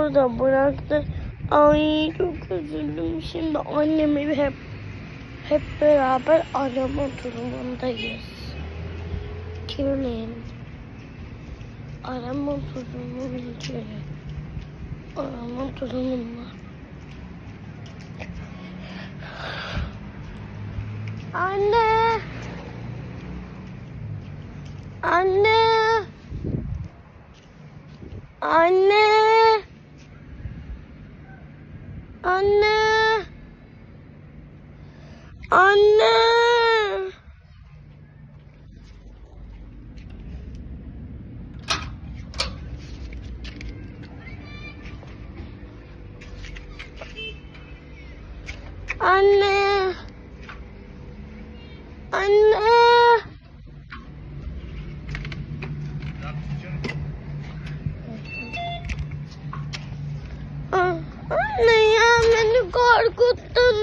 orada bıraktı. Ay çok üzüldüm. Şimdi annemi hep beraber arama durumundayız. Gelin. Arama durumu bilgileri. Arama durumum var. Anne. Anne. Anne. Anne. Anne. Anne. Anne. Anne ya beni korkuttun.